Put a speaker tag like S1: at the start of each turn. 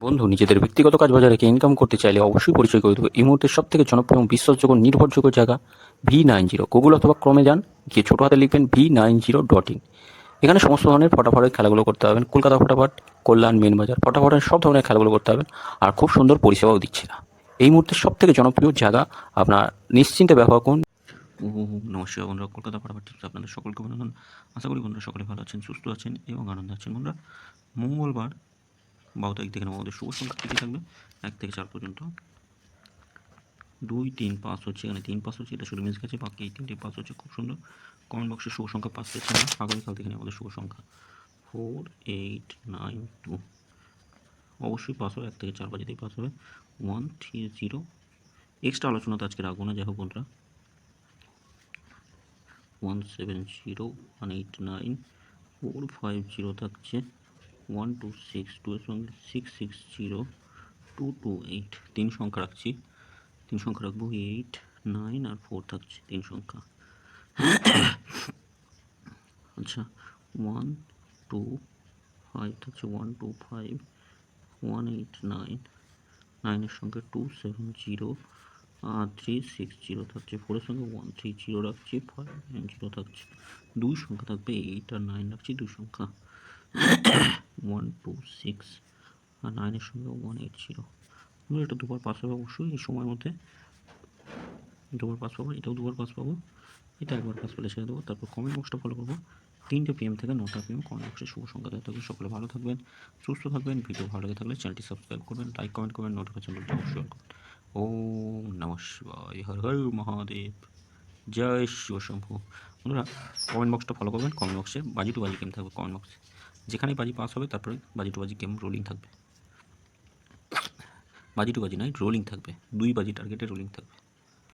S1: বন্ধু, নিজেদের ব্যক্তিগত কাজ বজায় রেখে ইনকাম করতে চাইলে অবশ্যই পরিচয় করে দেবো এই মুহূর্তে সব থেকে জনপ্রিয় এবং বিশ্বাসযোগ্য নির্ভরযোগ্য জায়গা V90। গুগল অথবা ক্রমে যান, গিয়ে ছোটো হাতে লিখবেন V90.in। এখানে সমস্ত ধরনের ফটাফটের খেলাগুলো করতে পারবেন। কলকাতা ফটাফট, কল্যাণ, মেন বাজার ফটাফটের সব ধরনের খেলাগুলো করতে পারবেন। আর খুব সুন্দর পরিষেবাও দিচ্ছে না। এই মুহূর্তে সব থেকে জনপ্রিয় জায়গা, আপনার নিশ্চিন্তে ব্যবহার করুন। নমস্কার বন্ধুরা, কলকাতা ফটাফট টিপস আপনাদের সকলকে অভিনন্দন। আশা করি বন্ধুরা সকলে ভালো আছেন, সুস্থ আছেন এবং আনন্দে আছেন। বন্ধুরা, মঙ্গলবার 12 তারিখ থেকে আমাদের শুভ সংখ্যা কী থাকবে 1 থেকে 4 পর্যন্ত। 2, 3, 5 হচ্ছে, এখানে 3 পাস হচ্ছে, এটা শুধু মিস গেছে, বাকি এই 3টে পাস হচ্ছে। খুব সুন্দর। কমেন্ট বক্সে শুভ সংখ্যা পাস পেয়েছে না, আগামীকাল থেকে আমাদের শুভ সংখ্যা 4, 8, 9, 2 অবশ্যই পাস হবে। 1 থেকে 4 বাজেতেই পাস হবে। 1, 3, 0 এক্সট্রা আলোচনা তো আজকে রাখবো না, যাই হোক বন্ধুরা। 1, 7, 0, 1, 8, 9, 4, 5, 0 থাকছে। 1, 2, 6, 2 এর সঙ্গে 6, 6, 0, 2, 2, 8 3 সংখ্যা রাখছি। 3 সংখ্যা রাখবো, 8, 9 আর 4 থাকছে 3 সংখ্যা। আচ্ছা, 1, 2, 5 থাকছে, 1, 2, 5, 1, 8, 9, 9 এর সঙ্গে 2, 7, 0 আর 3, 6, 0 থাকছে। 4 এর সঙ্গে 1, 3, 0 রাখছি, 5, 0 থাকছে। 2 সংখ্যা থাকবে, 8 আর 9 রাখছি 2 সংখ্যা। 1, 2, 6 আর 9 এর সঙ্গে 1, 8, 0। এটা দুবার পাস হবে অবশ্যই এই সময়ের মধ্যে। দুবার পাস পাবো, এটাও দুবার পাস পাবো, এটা একবার পাস পেলে ছেড়ে দেবো। তারপর কমেন্ট বক্সটা ফলো করবো। 3টে PM থেকে 9টা PM কমেন্ট বক্সে শুভ সংখ্যা দেওয়া থাকবে। সকলে ভালো থাকবেন, সুস্থ থাকবেন। ভিডিও ভালো লেগে থাকলে চ্যানেলটি সাবস্ক্রাইব করবেন, লাইক কমেন্ট করবেন, নোটিফিকেশন বেলটা অবশ্যই অন করবেন। ওম নমঃ শিবায়, হর হর মহাদেব, জয় শিব শম্ভু। বন্ধুরা, কমেন্ট বক্সটা ফলো করবেন। কমেন্ট বক্সে বাজি টু বাজি গেম থাকবে। কমেন্ট বক্সে যেখানেই বাজি পাস হবে তারপরে বাজি টু বাজি গেম রোলিং থাকবে। বাজি টু বাজি নয়, রোলিং থাকবে। 2 বাজি টার্গেটে রোলিং থাকবে।